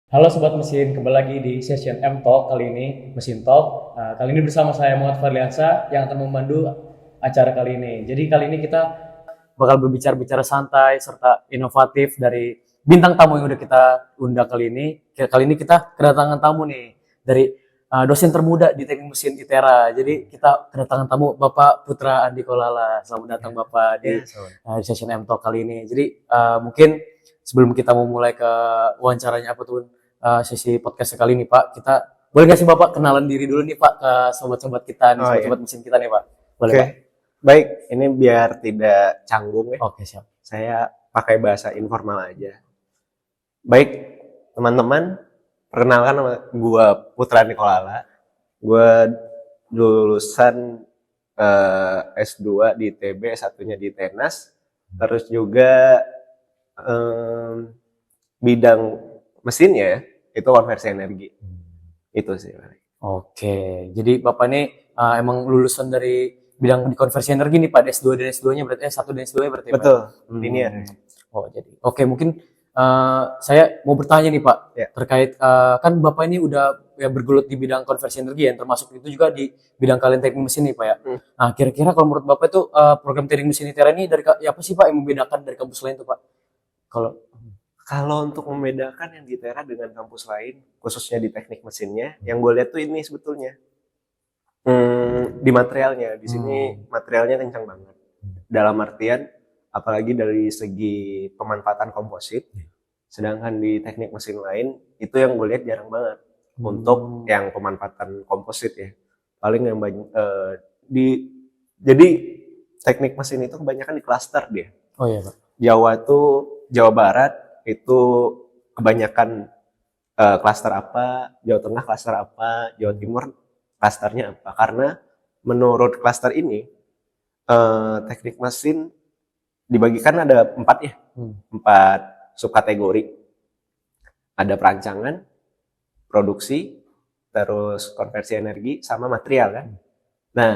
Halo Sobat Mesin, kembali lagi di session M-Talk kali ini, Mesin Talk. Kali ini bersama saya Muhammad Farliansa yang akan memandu acara kali ini. Jadi kali ini kita bakal berbicara-bicara santai serta inovatif dari bintang tamu yang udah kita undang kali ini. Kali ini kita kedatangan tamu nih dari dosen termuda di Teknik Mesin ITERA. Jadi kita kedatangan tamu Bapak Putra Andi Kolala. Selamat datang Bapak di session M-Talk kali ini. Jadi mungkin sebelum kita mau mulai ke wawancaranya apa tuh sesi podcast kali ini Pak, kita boleh nggak sih Bapak kenalan diri dulu nih Pak ke sobat-sobat kita nih, sobat-sobat mesin kita nih Pak. Boleh Oke, Pak? baik. Ini biar tidak canggung ya. Oke, siap. Saya pakai bahasa informal aja. Baik, teman-teman, perkenalkan nama gua Putra Nikolala. Gua lulusan S2 di ITB, S1-nya di Tenas. Terus juga bidang mesinnya ya, itu konversi energi. Itu sih. Oke, jadi Bapak ini emang lulusan dari bidang di konversi energi nih Pak, S2 dan S2-nya berarti S1 dan S2-nya berarti Pak? Betul, linear. Oh, jadi. Oke, mungkin saya mau bertanya nih Pak, Ya. terkait kan Bapak ini udah ya bergelut di bidang konversi energi ya, termasuk itu juga di bidang kalian teknik mesin nih Pak ya. Nah, kira-kira kalau menurut Bapak itu program teknik mesin ITERA ini dari ya apa sih Pak yang membedakan dari kampus lain tuh Pak? Kalau untuk membedakan yang di Tera dengan kampus lain, khususnya di teknik mesinnya, yang gue lihat tuh ini sebetulnya di materialnya. Di sini materialnya kencang banget. Dalam artian, apalagi dari segi pemanfaatan komposit, sedangkan di teknik mesin lain itu yang gue lihat jarang banget untuk yang pemanfaatan komposit ya. Paling yang banyak jadi teknik mesin itu kebanyakan di klaster dia. Oh iya Pak. Jawa Barat itu kebanyakan klaster apa, Jawa Tengah klaster apa, Jawa Timur klasternya apa. Karena menurut klaster ini teknik mesin dibagikan ada 4 ya, 4 subkategori. Ada perancangan, produksi, terus konversi energi, sama material kan. Nah,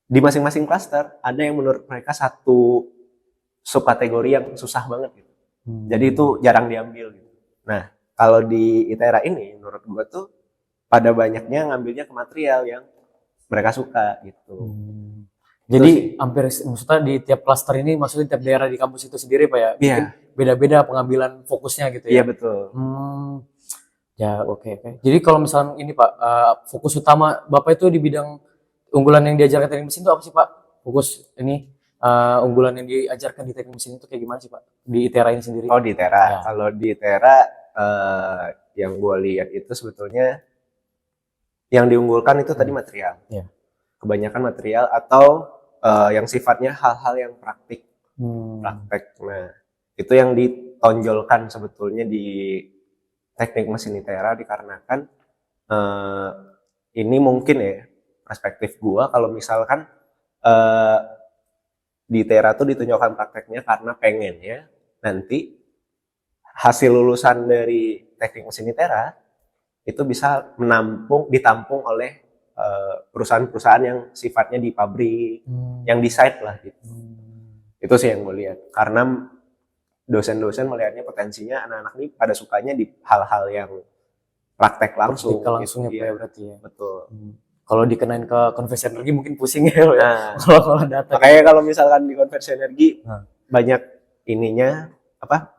di masing-masing klaster ada yang menurut mereka satu subkategori yang susah banget gitu. Jadi itu jarang diambil gitu. Nah, kalau di ITERA ini menurut gue tuh pada banyaknya ngambilnya ke material yang mereka suka gitu. Jadi hampir maksudnya di tiap klaster ini maksudnya tiap daerah di kampus itu sendiri Pak ya. Mungkin beda-beda pengambilan fokusnya gitu ya. Iya betul. Ya oke. Jadi kalau misalnya ini Pak, fokus utama Bapak itu di bidang unggulan yang diajarkan teknik mesin itu apa sih Pak? Fokus ini unggulan yang diajarkan di teknik mesin itu kayak gimana sih Pak? Di ITERA ini sendiri? Oh di ITERA. Ya. Kalau di ITERA yang gue lihat itu sebetulnya yang diunggulkan itu tadi material. Ya. Kebanyakan material atau yang sifatnya hal-hal yang praktik. Praktek. Nah, itu yang ditonjolkan sebetulnya di teknik mesin ITERA dikarenakan ini mungkin ya perspektif gua kalau misalkan di ITERA tuh ditunjukkan prakteknya karena pengennya nanti hasil lulusan dari teknik mesin ITERA itu bisa ditampung oleh perusahaan-perusahaan yang sifatnya di pabrik, yang di site lah gitu. Itu sih yang gue lihat. Karena dosen-dosen melihatnya potensinya anak-anak ini pada sukanya di hal-hal yang praktek langsung. Praktikal langsungnya gitu, Pak ya berarti ya. Betul. Kalau dikenain ke konversi energi mungkin pusing ya. Nah, kalau data. makanya kalau misalkan di konversi energi banyak ininya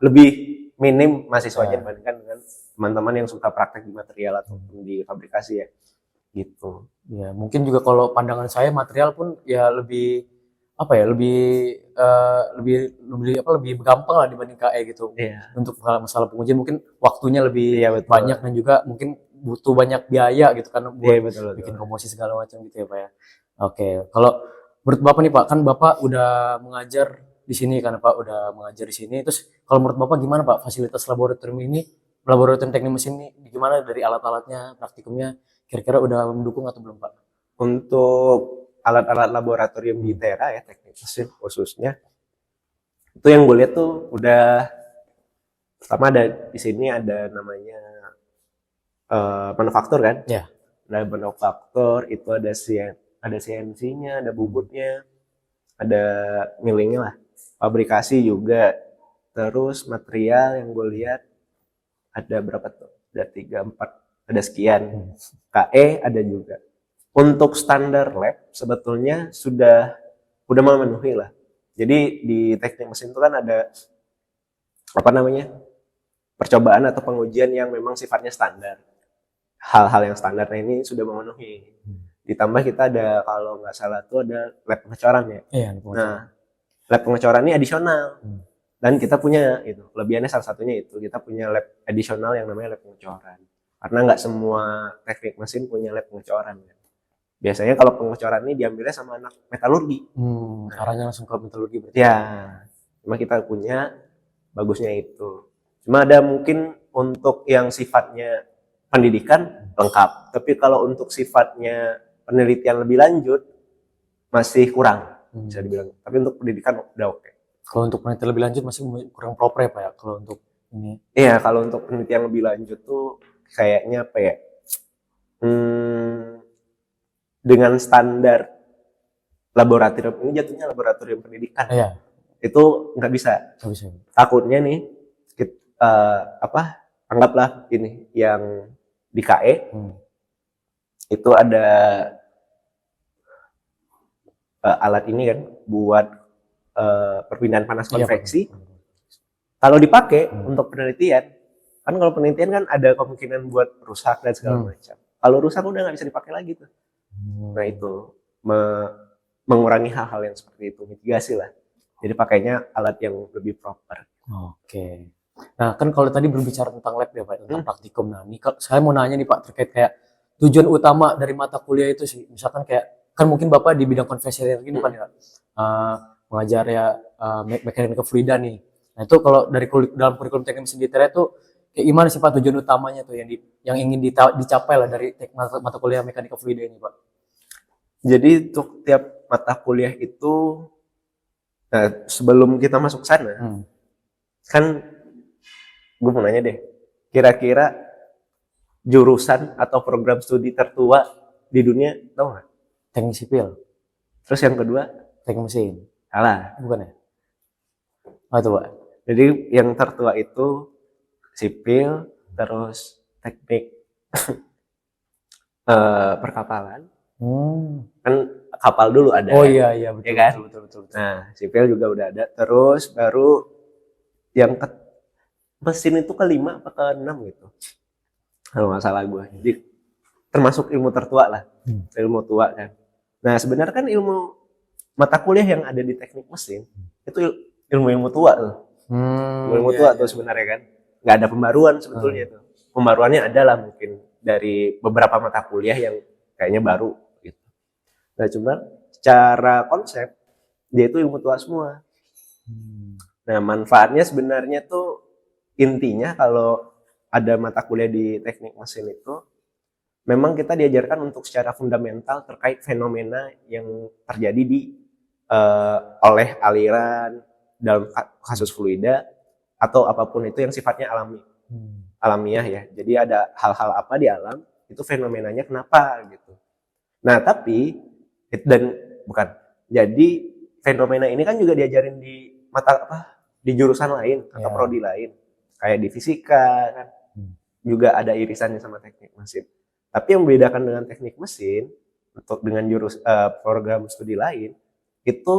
lebih minim mahasiswanya dibandingkan dengan teman-teman yang suka praktek di material ataupun di fabrikasi ya. Gitu. Ya, mungkin juga kalau pandangan saya material pun ya lebih apa ya, lebih gampang lah dibanding KE gitu. Untuk masalah pengujian mungkin waktunya lebih banyak dan juga mungkin butuh banyak biaya gitu kan buat bikin komposisi segala macam gitu ya Pak ya. Oke, kalau menurut Bapak nih Pak, kan Bapak udah mengajar di sini kan Pak, udah mengajar di sini. Terus kalau menurut Bapak gimana Pak fasilitas laboratorium teknik mesin ini gimana dari alat-alatnya, praktikumnya kira-kira udah mendukung atau belum Pak? Untuk alat-alat laboratorium di ITERA ya teknik mesin khususnya itu yang gue lihat tuh udah pertama ada di sini ada namanya manufaktur kan? Ya. Ada manufaktur itu ada CNC-nya, ada bubutnya, ada millingnya lah, fabrikasi juga, terus material yang gue lihat ada berapa tuh? ada 3, 4, ada sekian. KE ada juga. Untuk standar lab sebetulnya udah memenuhi lah. Jadi di teknik mesin itu kan ada apa namanya, percobaan atau pengujian yang memang sifatnya standar. Hal-hal yang standar ini sudah memenuhi. Ditambah kita ada, kalau nggak salah tuh ada lab pengecoran ya. Iya, Nah, lab pengecoran ini adisional. Dan kita punya itu, kelebihannya salah satunya itu, kita punya lab adisional yang namanya lab pengecoran. Karena nggak semua teknik mesin punya lab pengecoran ya. Biasanya kalau pengecoran ini diambilnya sama anak metalurgi. Arahnya langsung ke metalurgi berarti. Ya, cuma kita punya bagusnya itu. Cuma ada mungkin untuk yang sifatnya pendidikan lengkap. Tapi kalau untuk sifatnya penelitian lebih lanjut masih kurang, bisa dibilang. Tapi untuk pendidikan udah oke. Kalau untuk penelitian lebih lanjut masih kurang proper ya Pak ya, kalau untuk ini. Iya, kalau untuk penelitian lebih lanjut tuh kayaknya apa ya? Dengan standar laboratorium ini jatuhnya laboratorium pendidikan. Iya. Itu nggak bisa. Nggak bisa. Takutnya nih anggaplah ini yang di KE itu ada alat ini kan buat perpindahan panas konveksi. Kalau dipakai untuk penelitian, kan kalau penelitian kan ada kemungkinan buat rusak dan segala macam. Kalau rusak udah nggak bisa dipakai lagi tuh. Nah itu mengurangi hal-hal yang seperti itu, mitigasi lah. Jadi pakainya alat yang lebih proper. Oke. Nah kan kalau tadi berbicara tentang lab ya Pak, tentang praktikum. Nah ini saya mau nanya nih Pak terkait kayak tujuan utama dari mata kuliah itu sih. Misalkan kayak kan mungkin Bapak di bidang konveksi energi bukan ya, mengajar ya mekanika fluida nih. Nah itu kalau dari dalam kurikulum teknik mesin detail itu kayak gimana sih Pak tujuan utamanya tuh yang ingin dicapai lah dari mata kuliah mekanika fluida ini Pak? Jadi untuk tiap mata kuliah itu, nah sebelum kita masuk sana, kan gue mau nanya deh, kira-kira jurusan atau program studi tertua di dunia tau nggak? Teknik sipil. Terus yang kedua? Teknik mesin. Salah. Bukan ya? Oh itu Pak. Jadi yang tertua itu sipil, terus teknik perkapalan. Kan kapal dulu ada. Oh iya betul, ya kan? betul. Nah sipil juga udah ada. Terus baru yang mesin itu kelima atau keenam gitu. Kalau nggak salah gue. Jadi termasuk ilmu tertua lah, ilmu tua kan. Nah sebenarnya kan ilmu mata kuliah yang ada di teknik mesin itu ilmu tua tuh. Ilmu tua tuh sebenarnya kan. Nggak ada pembaruan sebetulnya tuh. Pembaruannya adalah mungkin dari beberapa mata kuliah yang kayaknya baru gitu. Nah cuma secara konsep dia itu ilmu tua semua. Nah manfaatnya sebenarnya tuh intinya kalau ada mata kuliah di teknik mesin itu memang kita diajarkan untuk secara fundamental terkait fenomena yang terjadi oleh aliran dalam kasus fluida atau apapun itu yang sifatnya alamiah ya. Jadi ada hal-hal apa di alam itu fenomenanya kenapa gitu. Nah tapi jadi fenomena ini kan juga diajarin di di jurusan lain atau prodi lain kayak di fisika kan juga ada irisannya sama teknik mesin. Tapi yang membedakan dengan teknik mesin untuk dengan program studi lain itu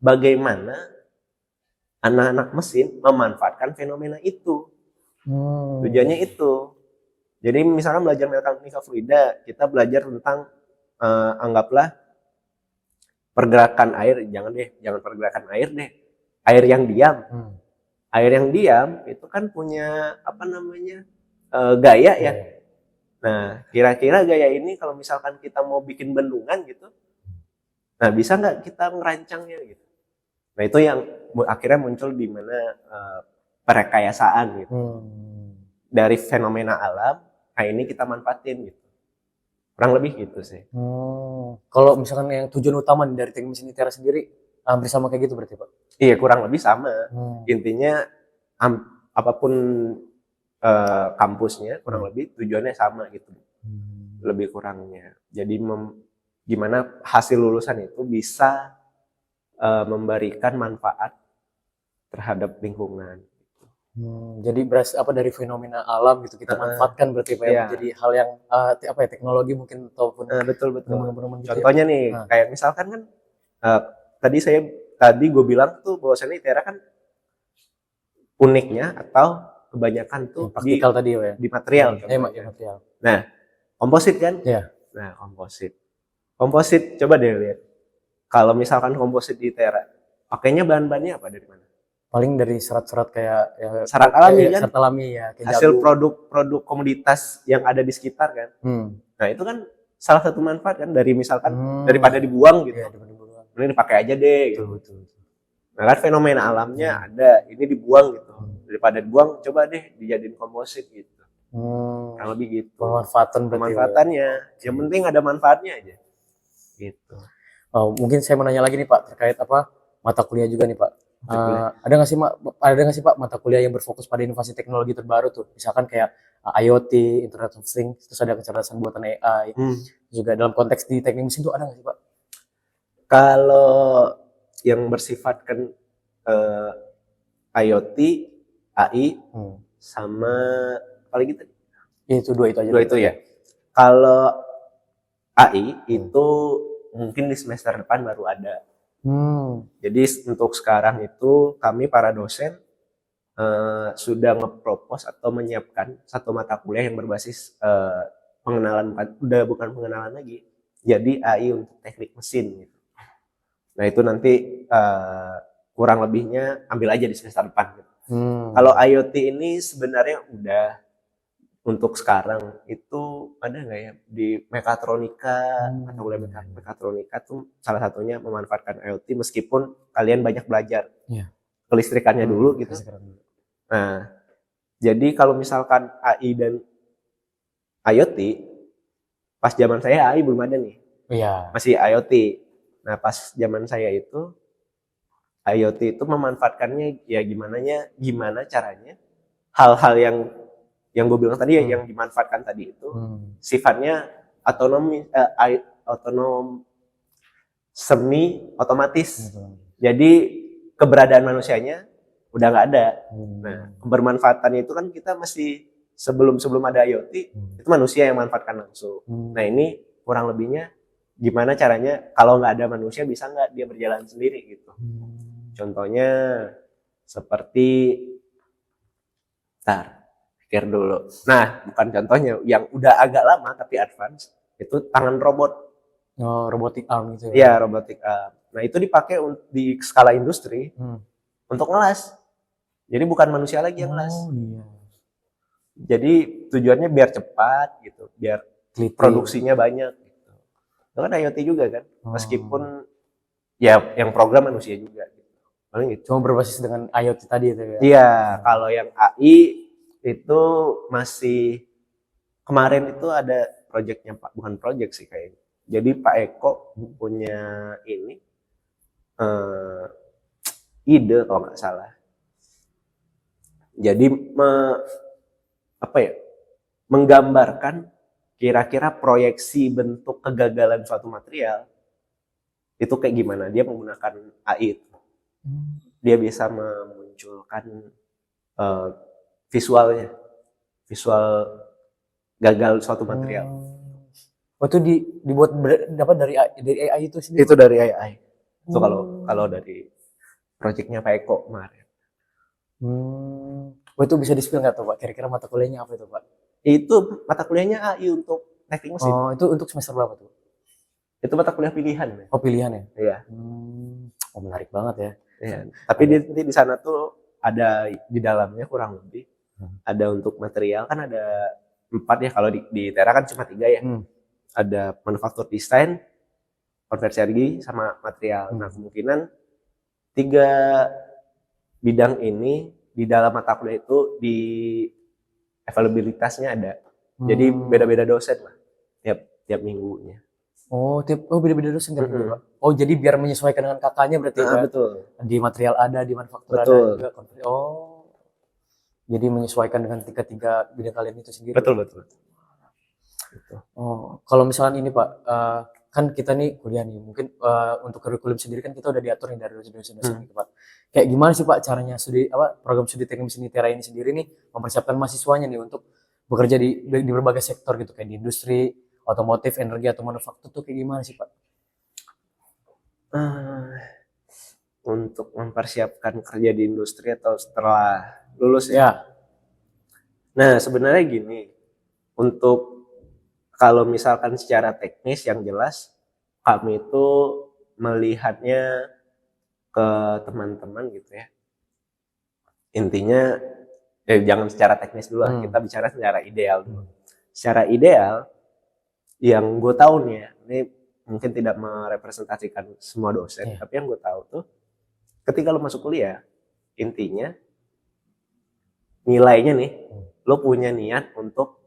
bagaimana anak-anak mesin memanfaatkan fenomena itu. Tujuannya itu. Jadi misalkan belajar mekanika fluida, kita belajar tentang anggaplah pergerakan air, jangan pergerakan air deh. Air yang diam. Air yang diam itu kan punya gaya ya. Nah, kira-kira gaya ini kalau misalkan kita mau bikin bendungan gitu, nah bisa nggak kita ngerancangnya gitu. Nah itu yang akhirnya muncul di mana perekayasaan gitu. Dari fenomena alam, nah ini kita manfaatin gitu. Kurang lebih gitu sih. Kalau misalkan yang tujuan utama dari teknik mesin ITERA sendiri hampir sama kayak gitu berarti Pak? Iya kurang lebih sama. Intinya apapun kampusnya kurang lebih tujuannya sama gitu. Lebih kurangnya. Jadi gimana hasil lulusan itu bisa memberikan manfaat terhadap lingkungan. Jadi dari fenomena alam gitu kita Heeh, manfaatkan berarti Pak ya iya. menjadi hal yang teknologi mungkin ataupun Betul betul. momen-momen gitu ya. Contohnya nih, Nah, kayak misalkan kan eh, tadi gue bilang tuh bahwasannya ITERA kan uniknya atau kebanyakan tuh yang praktikal tadi Pak ya. di material Ya contohnya. material. Nah, komposit kan? Ya, Nah, komposit. Komposit coba deh lihat. Kalau misalkan komposit di ITERA, pakainya bahan-bahannya apa dari mana? paling dari serat-serat kayak ya, Serat alami kan? serat alami ya kayak Hasil jagung. produk-produk komoditas yang ada di sekitar kan? Hmm. Nah, itu kan salah satu manfaat kan dari misalkan Ya. daripada dibuang Ya, gitu. dibanding. Ini dipakai aja deh Betul, gitu. betul. Nah, kan fenomena alamnya ada, ini dibuang gitu. Daripada dibuang, coba deh dijadiin komposit gitu. Kurang lebih gitu. Pemanfaatan berarti. Pemanfaatannya, yang penting ada manfaatnya aja. Gitu. Oh, mungkin saya mau nanya lagi nih Pak terkait mata kuliah juga nih Pak. Ada nggak sih Pak mata kuliah yang berfokus pada inovasi teknologi terbaru tuh? Misalkan kayak IoT, Internet of Things, terus ada kecerdasan buatan AI. Juga dalam konteks di teknik mesin tuh ada nggak sih Pak? Kalau yang bersifatkan IoT, AI, sama apalagi tadi? Itu dua itu aja. Dua itu ya. Kalau AI itu mungkin di semester depan baru ada. Jadi untuk sekarang itu kami para dosen sudah nge-propose atau menyiapkan satu mata kuliah yang berbasis pengenalan, udah bukan pengenalan lagi, jadi AI untuk teknik mesin gitu. Nah itu nanti kurang lebihnya ambil aja di semester depan gitu. Kalau IoT ini sebenarnya udah untuk sekarang itu ada nggak ya di mekatronika atau kuliah mekatronika tuh salah satunya memanfaatkan IoT meskipun kalian banyak belajar kelistrikannya dulu gitu. Nah, jadi kalau misalkan AI dan IoT, pas zaman saya AI belum ada nih, masih IoT. Nah, pas zaman saya itu IoT itu memanfaatkannya ya gimana caranya hal-hal yang gue bilang tadi yang dimanfaatkan tadi itu sifatnya otonom semi otomatis. Jadi keberadaan manusianya udah nggak ada. Nah, kebermanfaatannya itu kan kita masih sebelum ada IoT itu manusia yang manfaatkan langsung. Nah, ini kurang lebihnya gimana caranya kalau nggak ada manusia bisa nggak dia berjalan sendiri gitu. Contohnya seperti pikir dulu. Nah, bukan contohnya yang udah agak lama tapi advance itu tangan robot. Robotic arm gitu ya. Iya, robotic arm. Nah, itu dipakai di skala industri untuk ngelas. Jadi bukan manusia lagi yang ngelas. Jadi tujuannya biar cepat gitu, biar produksinya banyak gitu. Itu kan IoT juga kan. Meskipun ya yang program manusia juga gitu. Paling gitu. Cuma berbasis dengan IoT tadi itu ya. Iya, kalau yang AI itu masih kemarin itu ada proyeknya Pak, bukan proyek sih kayaknya. Jadi Pak Eko punya ini ide kalau nggak salah. Jadi menggambarkan kira-kira proyeksi bentuk kegagalan suatu material itu kayak gimana. Dia menggunakan AI itu. Dia bisa memunculkan visual gagal suatu material. Itu dibuat dapat dari AI itu sendiri. Itu dari AI. Itu kalau dari proyeknya Pak Eko kemarin. Itu bisa di-spill nggak tuh Pak? Kira-kira mata kuliahnya apa itu Pak? Itu mata kuliahnya AI untuk teknik mesin. Itu untuk semester berapa tuh? Itu mata kuliah pilihan. Oh pilihan ya? Iya. Menarik banget ya. Iya. Tapi di sana tuh ada di dalamnya kurang lebih ada untuk material kan ada 4 ya, kalau di Tera kan cuma 3 ya. Ada manufaktur desain, konversi energi sama material. Nah, kemungkinan 3 bidang ini di dalam mata kuliah itu di availabilitasnya ada. Jadi beda-beda dosen lah tiap minggunya. Beda-beda dosen tiap minggu Pak. Jadi biar menyesuaikan dengan kakaknya berarti Pak. Betul. Di material ada, di manufaktur ada juga. Jadi menyesuaikan dengan tiga bidang kalian itu sendiri. Betul. Kalau misalnya ini Pak, kan kita nih kuliah nih, mungkin untuk kurikulum sendiri kan kita udah diatur nih dari dosen-dosen Hmm. gitu Pak. Kayak gimana sih Pak caranya program studi teknik mesin ITERA ini sendiri nih mempersiapkan mahasiswanya nih untuk bekerja di berbagai sektor gitu kayak di industri, otomotif, energi atau manufaktur tuh kayak gimana sih Pak? Eh, untuk mempersiapkan kerja di industri atau setelah lulus ya. Ya, Nah, sebenarnya gini, untuk kalau misalkan secara teknis yang jelas, kami itu melihatnya ke teman-teman gitu ya. Intinya, jangan secara teknis dulu lah, kita bicara secara ideal dulu. Secara ideal, yang gue tahu nih ya, ini mungkin tidak merepresentasikan semua dosen, tapi yang gue tahu tuh, ketika lo masuk kuliah, intinya nilainya nih, lo punya niat untuk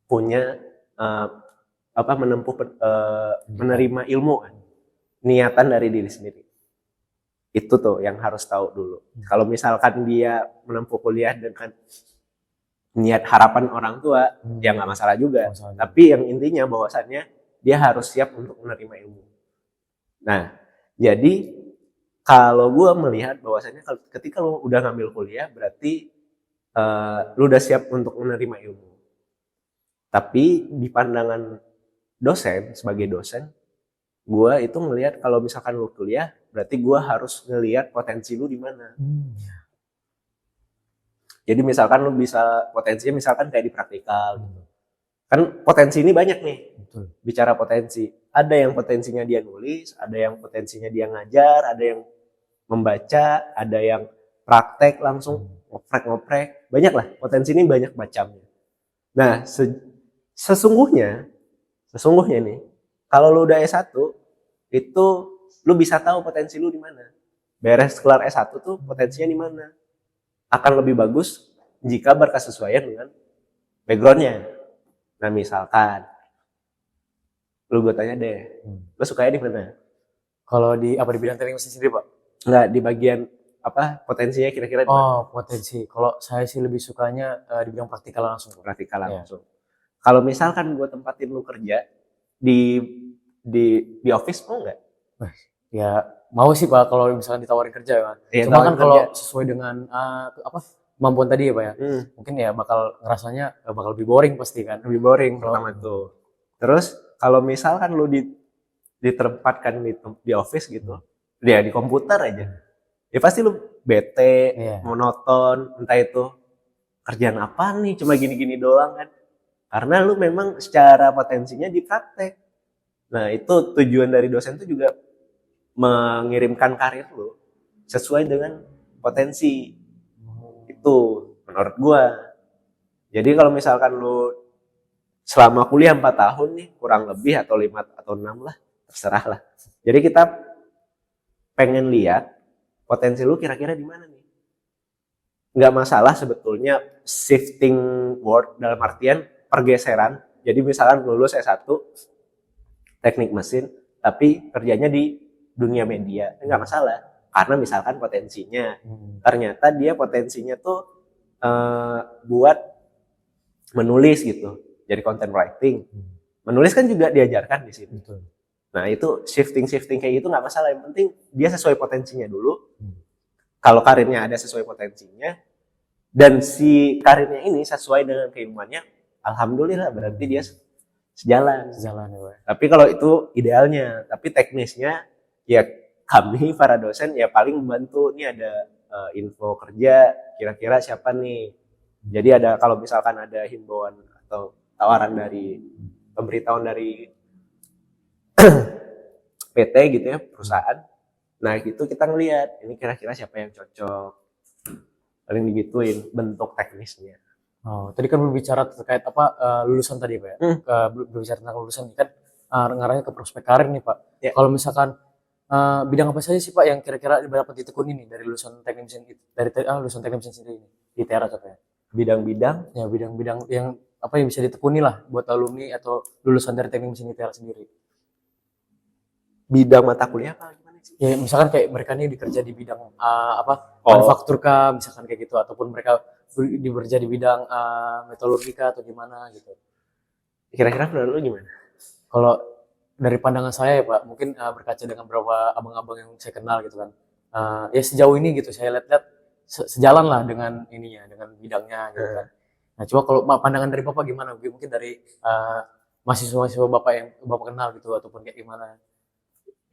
punya menerima ilmu kan, niatan dari diri sendiri. Itu tuh yang harus tahu dulu. Kalau misalkan dia menempuh kuliah dengan niat harapan orang tua, ya nggak masalah juga. Tapi yang intinya bahwasannya dia harus siap untuk menerima ilmu. Nah, jadi kalau gue melihat bahwasannya ketika lo udah ngambil kuliah, berarti lo udah siap untuk menerima ilmu. Tapi di pandangan dosen, sebagai dosen, gue itu ngelihat kalau misalkan lo kuliah, berarti gue harus ngelihat potensi lu di mana. Jadi misalkan lu bisa potensinya misalkan kayak di praktikal gitu. Kan potensi ini banyak nih. betul. Bicara potensi. Ada yang potensinya dia nulis, ada yang potensinya dia ngajar, ada yang membaca, ada yang praktek langsung ngoprek-ngoprek. Banyak lah, potensi ini banyak macamnya. Nah, sesungguhnya nih, kalau lu udah S1, itu lu bisa tahu potensi lu di mana. Beres kelar S1 tuh potensinya di mana. Akan lebih bagus jika berkesesuaian dengan backgroundnya. Nah misalkan, lu gue tanya deh, lu sukanya di mana? Kalau di bidang teknik mesin sendiri Pak? Enggak, di bagian apa potensinya kira-kira di mana? Oh, potensi. Kalau saya sih lebih sukanya di bidang praktikal langsung. Praktikal langsung. Kalau misalkan gue tempatin lu kerja di office mau nggak? Ya mau sih Pak kalau misalkan ditawarin kerja ya. Iya, Cuma kan tawarin kalau kerja. sesuai dengan kemampuan tadi ya Pak ya. Mungkin ya bakal ngerasanya bakal lebih boring pasti kan. Lebih boring pertama tuh. Terus kalau misalkan lu ditempatkan di office gitu, dia di komputer aja, ya pasti lu bete, monoton, entah itu kerjaan apa nih, cuma gini-gini doang kan. Karena lu memang secara potensinya di praktek. Nah itu tujuan dari dosen itu juga mengirimkan karir lu sesuai dengan potensi. Itu menurut gua. Jadi kalau misalkan lu selama kuliah 4 tahun nih, kurang lebih atau 5 atau 6 lah, terserah lah. Jadi kita pengen lihat potensi lu kira-kira di mana nih. Nggak masalah sebetulnya shifting work dalam artian pergeseran. Jadi misalkan lulus S1 teknik mesin, tapi kerjanya di dunia media, nggak masalah. Karena misalkan potensinya, ternyata dia potensinya tuh buat menulis gitu, jadi content writing. Menulis kan juga diajarkan di sini. Nah itu shifting kayak gitu nggak masalah. Yang penting dia sesuai potensinya dulu. Kalau karirnya ada sesuai potensinya, dan si karirnya ini sesuai dengan keilmuannya, alhamdulillah berarti dia sejalan ya. Tapi kalau itu idealnya, tapi teknisnya ya kami para dosen ya paling membantu. Ini ada info kerja, kira-kira siapa nih. Jadi ada kalau misalkan ada himbauan atau tawaran dari pemberitahuan dari PT gitu ya, perusahaan. Nah gitu kita ngelihat ini kira-kira siapa yang cocok. Paling digituin bentuk teknisnya. Oh, tadi kan berbicara terkait lulusan tadi Pak ya. Berbicara tentang lulusan ini kan ngarahnya ke prospek karir nih Pak. Ya. Kalau misalkan bidang apa saja sih Pak yang kira-kira dapat ditekuni nih dari lulusan teknik mesin lulusan teknik mesin sendiri ini di ITERA contohnya? Bidang-bidang? Ya bidang-bidang yang yang bisa ditekuni lah buat alumni atau lulusan dari teknik mesin ITERA sendiri. Bidang mata kuliah apa gimana sih? Ya misalkan kayak mereka nih bekerja di bidang manufaktur kah misalkan kayak gitu, ataupun mereka bekerja di bidang metalurgika atau gimana gitu. Kira-kira menurut lu gimana? Kalau dari pandangan saya ya Pak, mungkin berkaca dengan beberapa abang-abang yang saya kenal gitu kan. Ya sejauh ini gitu saya lihat-lihat sejalan lah dengan ininya, dengan bidangnya gitu kan. Nah, coba kalau pandangan dari Bapak gimana? Mungkin dari mahasiswa-mahasiswa Bapak yang Bapak kenal gitu ataupun kayak gimana?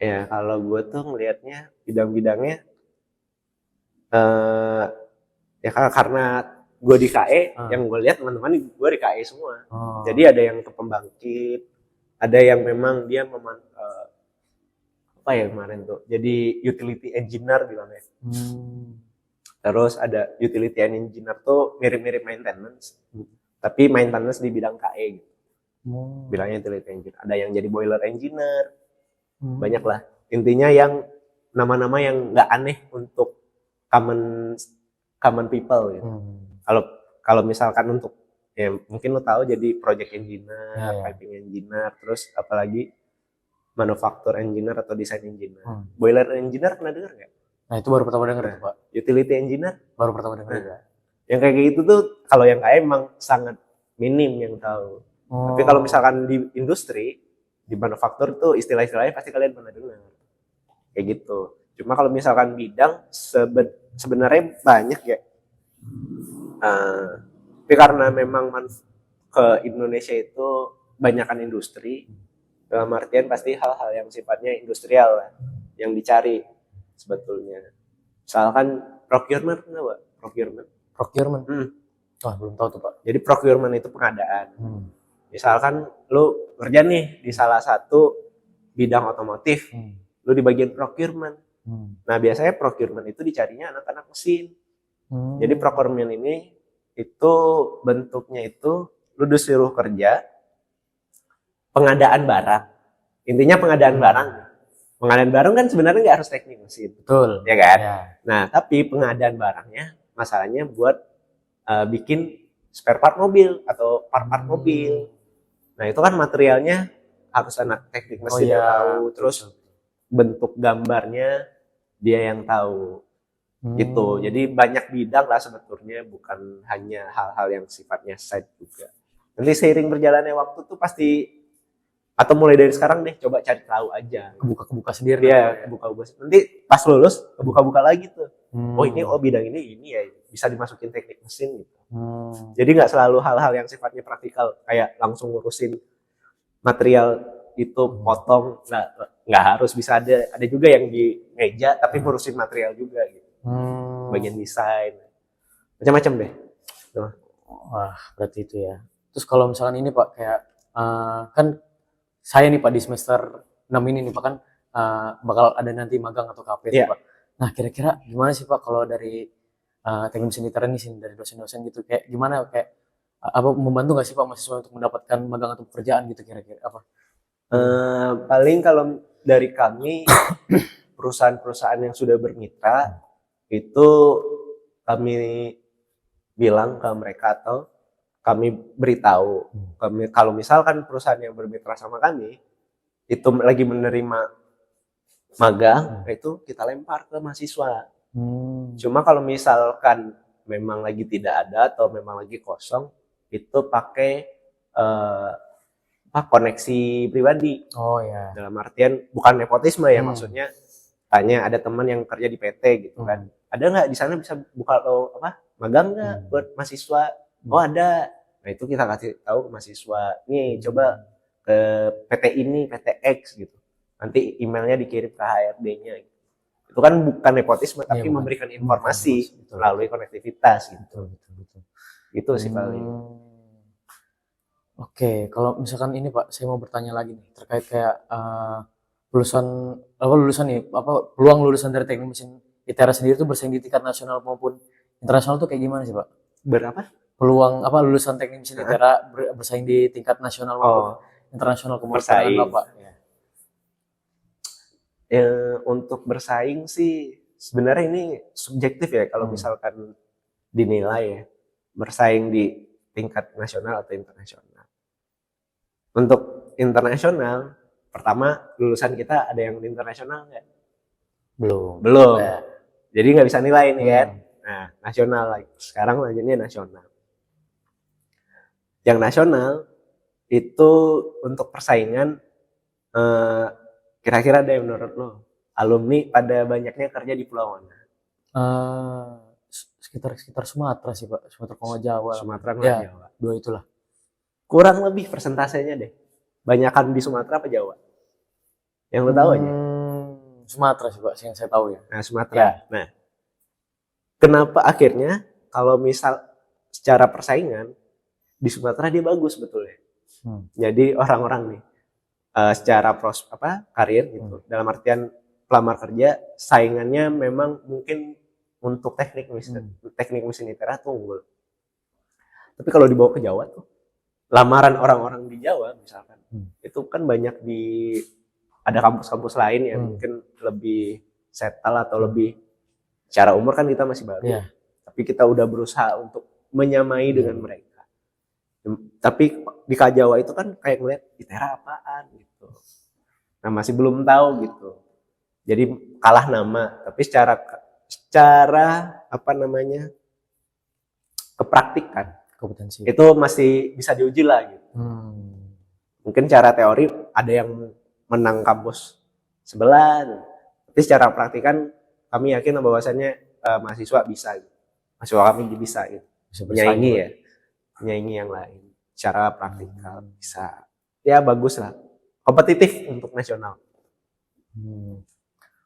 Ya kalau gue tuh ngelihatnya bidang-bidangnya eh ya karena gue di KE, yang gue lihat teman-teman gue di KE semua. Jadi ada yang ke pembangkit, ada yang memang dia apa ya kemarin tuh, jadi utility engineer bilangnya. Terus ada utility engineer tuh mirip-mirip maintenance, tapi maintenance di bidang KE gitu. Bilangnya utility engineer. Ada yang jadi boiler engineer, banyak lah. Intinya yang nama-nama yang nggak aneh untuk common people gitu. Kalau kalau misalkan untuk ya mungkin lo tahu jadi project engineer, piping engineer, terus apalagi manufacture engineer atau design engineer. Boiler engineer pernah dengar nggak? Nah, itu baru pertama dengar tuh Pak. Utility engineer Baru pertama dengar juga. Yang kayak gitu tuh kalau yang kayak emang sangat minim yang tahu. Tapi kalau misalkan di industri, di manufaktur tuh istilah-istilahnya pasti kalian pernah dengar. Kayak gitu. Cuma kalau misalkan bidang sebenarnya banyak ya. Tapi karena memang ke Indonesia itu banyakkan industri, dalam artian pasti hal-hal yang sifatnya industrial lah, yang dicari sebetulnya. Misalkan procurement, kenapa? Procurement. Wah, belum tahu tuh Pak. Jadi procurement itu pengadaan. Misalkan lu kerja nih di salah satu bidang otomotif, lu di bagian procurement. Nah biasanya procurement itu dicarinya anak-anak mesin. Jadi procurement ini itu bentuknya itu lu disuruh kerja pengadaan barang. Intinya pengadaan barang. Pengadaan barang kan sebenarnya nggak harus teknik mesin. Betul. Ya kan? Ya. Nah tapi pengadaan barangnya masalahnya buat bikin spare part mobil atau part-part mobil. Nah itu kan materialnya harus anak teknik mesin yang tahu, terus bentuk gambarnya dia yang tahu. Gitu. Jadi banyak bidang lah sebetulnya, bukan hanya hal-hal yang sifatnya side juga. Nanti seiring berjalannya waktu tuh pasti, atau mulai dari sekarang deh coba cari tahu aja. Kebuka sendiri. Dia kebuka-buka. Nanti pas lulus kebuka-buka lagi tuh. Oh ini bidang ini ya bisa dimasukin teknik mesin gitu. Jadi nggak selalu hal-hal yang sifatnya praktikal kayak langsung ngurusin material itu potong, nggak harus, bisa ada juga yang di meja tapi ngurusin material juga gitu. Bagian desain macam-macam deh. Wah, berarti itu ya. Terus kalau misalkan ini Pak kayak kan saya nih Pak di semester 6 ini nih Pak kan bakal ada nanti magang atau KP tuh, Pak. Nah, kira-kira gimana sih Pak kalau dari teknik mesin literan ini dari dosen-dosen gitu, kayak gimana, kayak apa membantu nggak sih Pak mahasiswa untuk mendapatkan magang atau pekerjaan gitu, kira-kira apa? Paling kalau dari kami perusahaan-perusahaan yang sudah bermitra itu kami bilang ke mereka atau kami beritahu kalau misalkan perusahaan yang bermitra sama kami itu lagi menerima magang, itu kita lempar ke mahasiswa. Cuma kalau misalkan memang lagi tidak ada atau memang lagi kosong, itu pakai koneksi pribadi. Oh ya. Dalam artian bukan nepotisme ya, maksudnya tanya ada teman yang kerja di PT gitu kan. Ada nggak di sana bisa buka atau magang nggak buat mahasiswa? Oh ada. Nah itu kita kasih tahu ke mahasiswa, nih coba ke PT ini, PT X gitu. Nanti emailnya dikirim ke HRD-nya. Gitu. Itu kan bukan nepotisme, tapi memberikan informasi melalui konektivitas gitu. Betul. Itu sih paling. Oke, kalau misalkan ini Pak, saya mau bertanya lagi nih terkait kayak lulusan nih, peluang lulusan dari teknik mesin ITERA sendiri itu bersaing di tingkat nasional maupun internasional tuh kayak gimana sih Pak? Berapa? Peluang lulusan teknik mesin ITERA bersaing di tingkat nasional maupun internasional, kemudian Bapak? Untuk bersaing sih sebenarnya ini subjektif ya, kalau misalkan dinilai ya, bersaing di tingkat nasional atau internasional. Untuk internasional, pertama lulusan kita ada yang internasional nggak? Belum. Ya. Jadi nggak bisa nilai nih kan. Nah, nasional sekarang lanjutnya nasional. Yang nasional itu untuk persaingan Eh, Kira-kira deh menurut lo, alumni pada banyaknya kerja di pulau mana? Eh, sekitar sekitar Sumatera sih Pak, Sumatera kalau nggak Jawa. Sumatera nggak Ya, Jawa? dua itulah. Kurang lebih persentasenya deh. Banyakan di Sumatera apa Jawa? Yang lo tahu aja. Sumatera sih Pak, yang saya tahu ya. Nah, Ya. Sumatera. Nah, kenapa akhirnya kalau misal secara persaingan di Sumatera dia bagus betulnya. Hmm. Jadi orang-orang nih secara karir gitu. Dalam artian pelamar kerja saingannya memang mungkin untuk teknik mesin ITERA tuh unggul. Tapi kalau dibawa ke Jawa tuh lamaran orang-orang di Jawa misalkan itu kan banyak ada kampus-kampus lain yang mungkin lebih settle atau lebih secara umur kan kita masih baru. Iya. Tapi kita udah berusaha untuk menyamai dengan mereka. Tapi di Jawa itu kan kayak ngeliat ITERA apaan gitu. Nah, masih belum tahu gitu. Jadi kalah nama, tapi secara apa namanya? Kepraktikan Kompetensi. itu masih bisa diuji lah gitu. Mungkin cara teori ada yang menang kampus sebelah, tapi secara praktikan kami yakin bahwasannya mahasiswa bisa gitu. Mahasiswa kami bisa gitu. Menyaingi ya. Menyaingi yang lain. Secara praktikal bisa. Ya bagus lah. Kompetitif untuk nasional.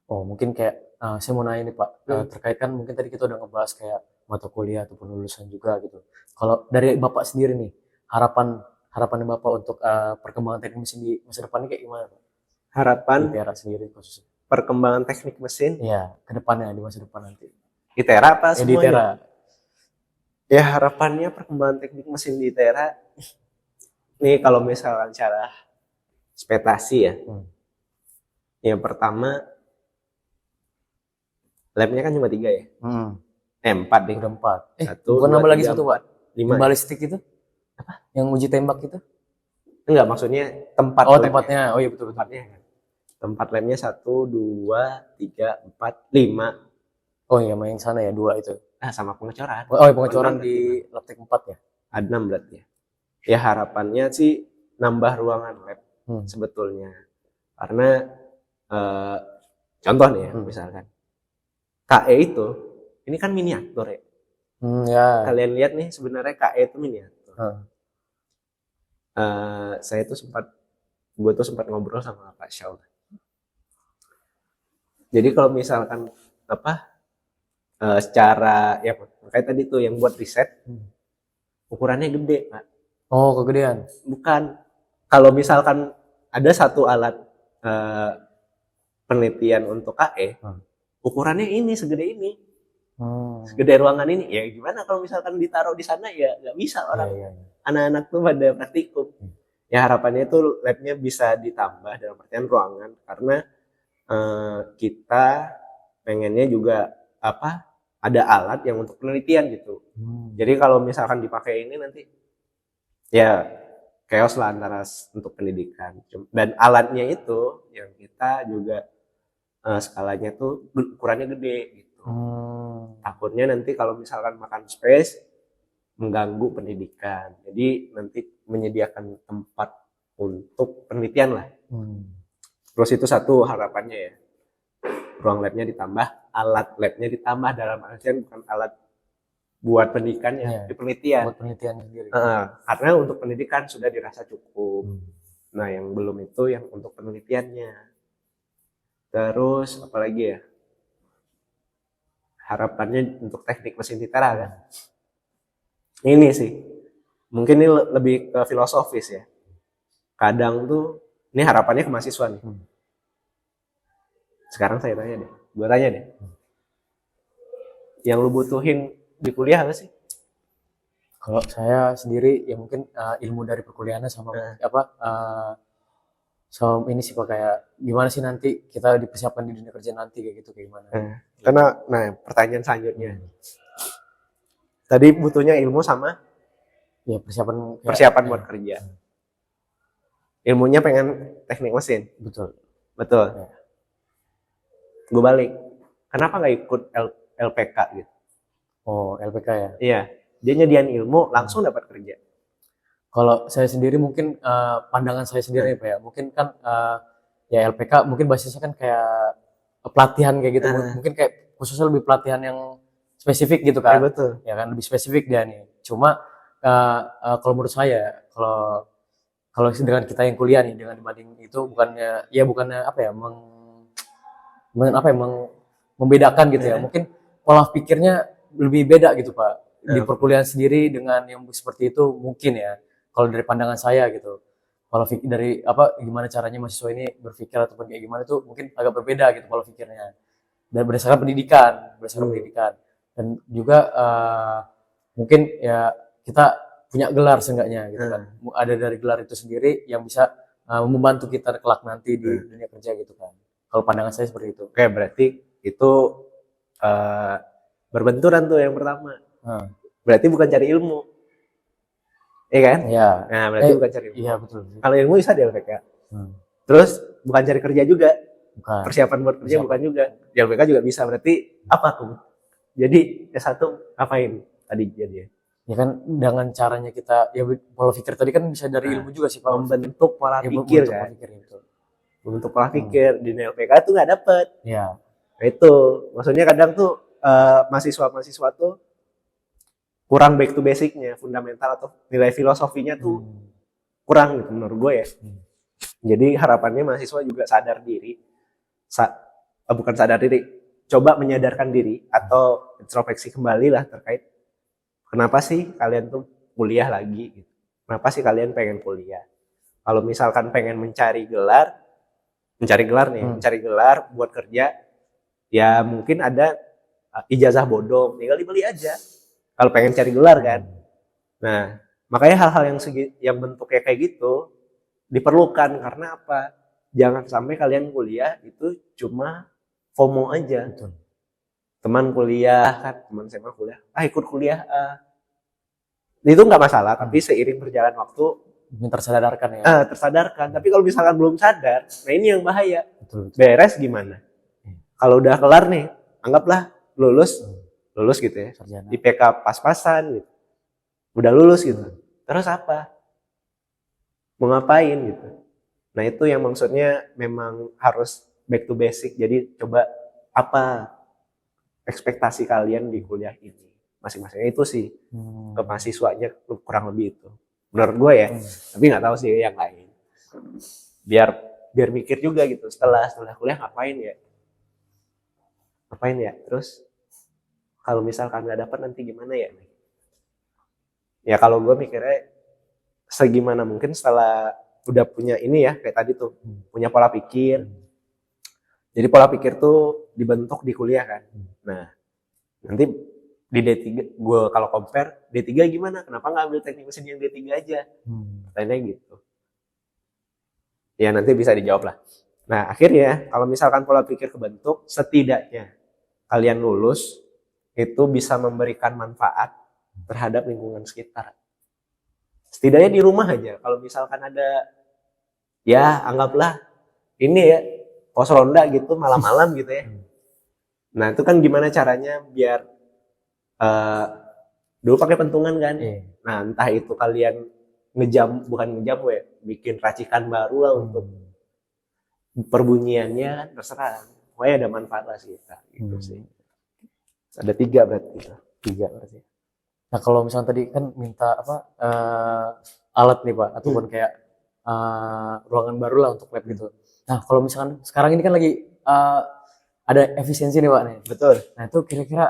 Oh, mungkin kayak saya mau nanya nih Pak, terkait kan mungkin tadi kita udah ngebahas kayak mata kuliah ataupun lulusan juga gitu. Kalau dari Bapak sendiri nih, harapan Bapak untuk perkembangan teknik mesin di masa depan ini kayak gimana Pak? Harapan Di ITERA sendiri khususnya. perkembangan teknik mesin. Iya, ke depannya di masa depan nanti. ITERA apa Di semuanya? ITERA. Ya harapannya perkembangan teknik mesin di ITERA. Nih kalau misalkan cara ekspektasi ya. Yang pertama labnya kan cuma 3 ya. 4 deh. Udah 4. Satu, bukan dua, nambah lagi tiga, satu Pak. 5. Balistik itu? Apa? Yang uji tembak itu? Enggak, maksudnya tempat Oh, labnya. tempatnya. Oh iya betul. Tempatnya. Tempat labnya 1, 2, 3, 4, 5. Oh iya, main sana ya 2 itu. Sama pengecoran. Oh, iya, pengecoran di lab tek 4 ya. Ada 6 berarti ya. Ya harapannya sih nambah ruangan lab sebetulnya. Karena contoh nih ya, misalkan KE itu ini kan miniatur ya. Ya. Kalian lihat nih sebenarnya KE itu miniatur. Gue tuh sempat ngobrol sama Pak Syau. Jadi kalau misalkan secara ya kayak tadi tuh yang buat riset ukurannya gede Pak. Oh, kegedean. Bukan. Kalau misalkan ada satu alat penelitian untuk KE, ukurannya ini segede ini. Segede ruangan ini. Ya gimana kalau misalkan ditaruh di sana ya nggak bisa orang. Anak-anak tuh pada praktikum. Ya harapannya itu labnya bisa ditambah dalam artian ruangan karena kita pengennya juga ada alat yang untuk penelitian gitu. Jadi kalau misalkan dipakai ini nanti ya chaos lah antara untuk pendidikan. Dan alatnya itu yang kita juga skalanya tuh ukurannya gede gitu. Takutnya nanti kalau misalkan makan space mengganggu pendidikan. Jadi nanti menyediakan tempat untuk penelitian lah. Terus itu satu harapannya ya. Ruang labnya ditambah, alat labnya ditambah dalam artian bukan alat buat pendidikannya, di penelitian. Buat penelitian sendiri. Karena untuk pendidikan sudah dirasa cukup. Nah, yang belum itu yang untuk penelitiannya. Terus apalagi ya? Harapannya untuk teknik mesin ITERA kan? Ini sih, mungkin ini lebih ke filosofis ya. Kadang tuh, ini harapannya ke mahasiswa nih. Sekarang saya tanya deh, gue tanya deh. Yang lu butuhin di kuliah apa sih? Kalau saya sendiri ya mungkin ilmu dari perkuliahannya sama sama ini sih Pak, kayak gimana sih nanti kita dipersiapkan di dunia kerja nanti kayak gitu kayak gimana. Karena pertanyaan selanjutnya. Tadi butuhnya ilmu sama ya persiapan buat kerja. Ilmunya pengen teknik mesin. Betul. Ya. Gue balik. Kenapa nggak ikut LPK gitu? Oh, LPK ya? Iya. Dia nyediain ilmu langsung dapat kerja. Kalau saya sendiri mungkin pandangan saya sendiri Pak ya. Mungkin kan ya LPK mungkin basisnya kan kayak pelatihan kayak gitu, Ah. mungkin kayak khususnya lebih pelatihan yang spesifik gitu Ya kan, betul. ya kan lebih spesifik dia nih. Cuma kalau menurut saya, kalau kalau dengan kita yang kuliah nih, dengan dibanding itu bukannya apa ya, apa ya, membedakan gitu ya. Eh, Mungkin pola pikirnya lebih beda gitu Pak. Di eh, perkuliahan sendiri dengan yang seperti itu mungkin ya. Kalau dari pandangan saya gitu. Kalau dari apa, gimana caranya mahasiswa ini berpikir ataupun kayak gimana itu mungkin agak berbeda gitu pola pikirnya. Dan berdasarkan hmm. pendidikan. Dan juga mungkin ya kita punya gelar seenggaknya gitu kan. Ada dari gelar itu sendiri yang bisa membantu kita kelak nanti di dunia kerja gitu kan. Kalau pandangan saya seperti itu. Oke, berarti itu eh, berbenturan tuh yang pertama. Nah, Berarti bukan cari ilmu, ya kan? ya, Nah, berarti bukan cari ilmu. iya betul. Kalau ilmu bisa di LPK. Hmm, Terus bukan cari kerja juga, bukan. persiapan buat kerja Persiapan. bukan juga. Di LPK juga bisa. Berarti apa tuh? Jadi S1 ngapain tadi jadi? Ya kan dengan caranya kita, ya pola pikir tadi kan bisa dari Nah, ilmu juga sih Pak. membentuk pola Ya, pikir membentuk kan. pola pikir itu. Membentuk pola pikir di LPK tuh nggak dapet. Ya, Nah, itu maksudnya kadang tuh mahasiswa-mahasiswa tuh kurang back to basicnya, fundamental atau nilai filosofinya tuh kurang gitu menurut gue ya. Jadi harapannya mahasiswa juga sadar diri, bukan sadar diri, coba menyadarkan diri atau introspeksi kembali lah terkait kenapa sih kalian tuh kuliah lagi gitu. Kenapa sih kalian pengen kuliah? Kalau misalkan pengen mencari gelar nih, mencari gelar buat kerja, ya mungkin ada ijazah bodong, tinggal dibeli aja. Kalau pengen cari gelar kan. Nah, makanya hal-hal yang bentuknya kayak gitu diperlukan karena apa? Jangan sampai kalian kuliah itu cuma FOMO aja. betul. Teman kuliah kan, teman SMA kuliah, ikut kuliah. Itu nggak masalah, tapi seiring berjalan waktu Tersadarkan ya. tersadarkan. Tapi kalau misalkan belum sadar, nah ini yang bahaya. Betul, betul. Beres gimana? Kalau udah kelar nih, anggaplah lulus gitu ya. Sarjana. IPK pas-pasan gitu. Udah lulus gitu. Terus apa? Mau ngapain gitu. Nah, itu yang maksudnya memang harus back to basic. Jadi coba apa ekspektasi kalian di kuliah ini masing-masing. Itu sih ke mahasiswanya kurang lebih itu. Menurut gue ya. Tapi nggak tahu sih yang lain. Biar mikir juga gitu. Setelah kuliah ngapain ya? Ngapain ya? Terus kalau misalkan nggak dapat nanti gimana ya? Ya kalau gue mikirnya segimana mungkin setelah udah punya ini ya kayak tadi tuh punya pola pikir. Jadi pola pikir tuh dibentuk di kuliah kan. Nah nanti di D3 gue kalau compare D3 gimana? Kenapa nggak ambil teknik mesin yang D3 aja? Pertanyaannya gitu. Ya nanti bisa dijawab lah. Nah akhirnya kalau misalkan pola pikir kebentuk, setidaknya kalian lulus itu bisa memberikan manfaat terhadap lingkungan sekitar. Setidaknya di rumah aja. Kalau misalkan ada, ya anggaplah ini ya pos ronda gitu malam-malam gitu ya. Nah itu kan gimana caranya biar dulu pakai pentungan kan. Nah entah itu kalian bukan ngejam ya, bikin racikan baru lah untuk perbunyiannya kan terserah. Pokoknya ada manfaat lah kita gitu sih. Ada 3 berarti. 3 berarti. Nah kalau misalnya tadi kan minta apa alat nih Pak, ataupun kayak ruangan baru lah untuk lab gitu. Nah kalau misalkan sekarang ini kan lagi ada efisiensi nih Pak nih. Betul. Nah itu kira-kira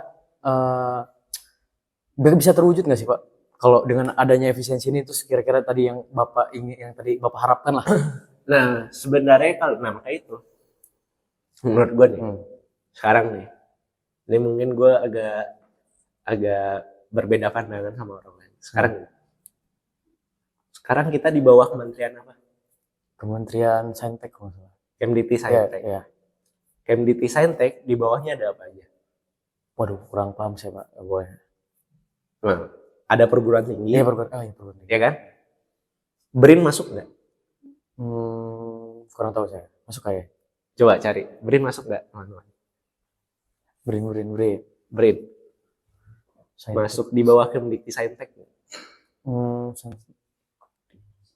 bisa terwujud nggak sih Pak? Kalau dengan adanya efisiensi ini, terus kira-kira tadi yang Bapak ingin, yang tadi Bapak harapkan lah. Nah sebenarnya kalau makanya itu menurut gue nih sekarang nih, ini mungkin gue agak berbeda pandangan sama orang lain. Sekarang kita di bawah kementerian apa? Kementerian Saintek kalau nggak salah. Kemditi Saintek. Ya. Kemditi Saintek di bawahnya ada apa aja? Waduh, kurang paham saya Pak. Boleh. Nah, ada perguruan tinggi. Iya perguruan tinggi. Ya kan? BRIN masuk nggak? Kurang tahu saya. Masuk kayak. Coba cari. BRIN masuk nggak, teman-teman? BRIN. Masuk di bawah Kemdikti Saintek.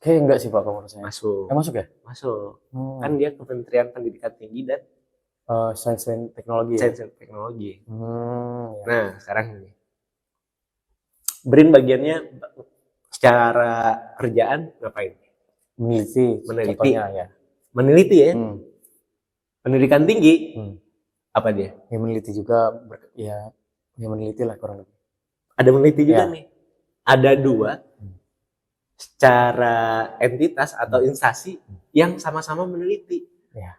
Kayak enggak sih Pak kalau menurut saya. Masuk. Masuk ya? Masuk. Hmm. Kan dia Kementerian Pendidikan Tinggi dan Sains dan teknologi ya? Sains dan Teknologi. Ya. Nah, sekarang ini. BRIN bagiannya secara kerjaan ngapain? Meneliti. Contohnya, ya. Meneliti ya. Pendidikan tinggi. Apa dia? Ya meneliti juga, ya meneliti lah kurang lebih. Ada meneliti juga nih. Ada 2 secara entitas atau instansi yang sama-sama meneliti. Ya.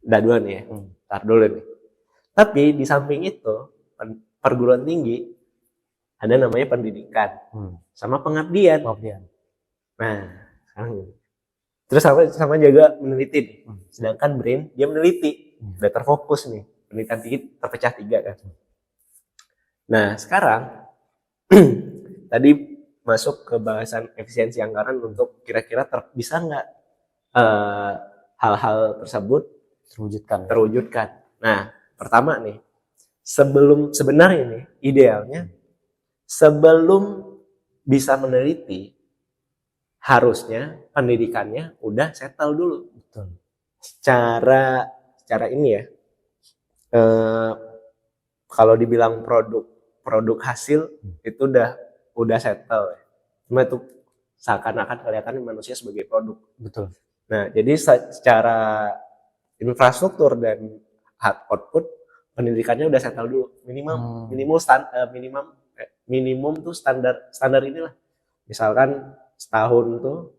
Ada 2 nih ya. Ntar dulu nih. Tapi di samping itu perguruan tinggi ada namanya pendidikan sama pengabdian. Nah, sekarang terus sama juga meneliti nih. Sedangkan BRIN dia meneliti, udah terfokus nih. Pendidikan tinggi terpecah 3 kan. Nah, sekarang tadi masuk ke bahasan efisiensi anggaran untuk kira-kira bisa nggak hal-hal tersebut terwujudkan. Nah, pertama nih, sebenarnya nih idealnya sebelum bisa meneliti harusnya pendidikannya udah settle dulu. Betul. Secara ini ya, kalau dibilang produk hasil itu udah settle ya. Cuma itu seakan-akan kelihatan manusia sebagai produk. Betul. Nah, jadi secara infrastruktur dan hard output pendidikannya udah settle dulu. Minimum tuh standar inilah. Misalkan setahun tuh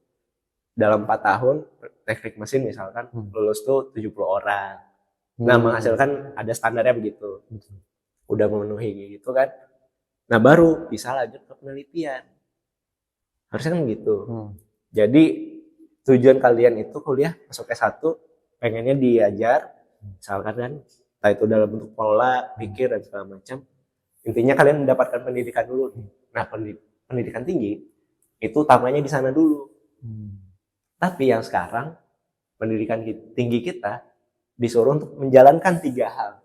dalam 4 tahun teknik mesin misalkan lulus tuh 70 orang. Nah, menghasilkan ada standarnya begitu. Udah memenuhi gitu kan. Nah, baru bisa lanjut ke penelitian. Harusnya kan gitu. Jadi tujuan kalian itu kuliah masuk S1 pengennya diajar misalkan kan entah itu dalam bentuk pola, pikir dan segala macam. Intinya kalian mendapatkan pendidikan dulu. Nah, pendidikan tinggi itu utamanya di sana dulu. Tapi yang sekarang pendidikan tinggi kita disuruh untuk menjalankan 3 hal.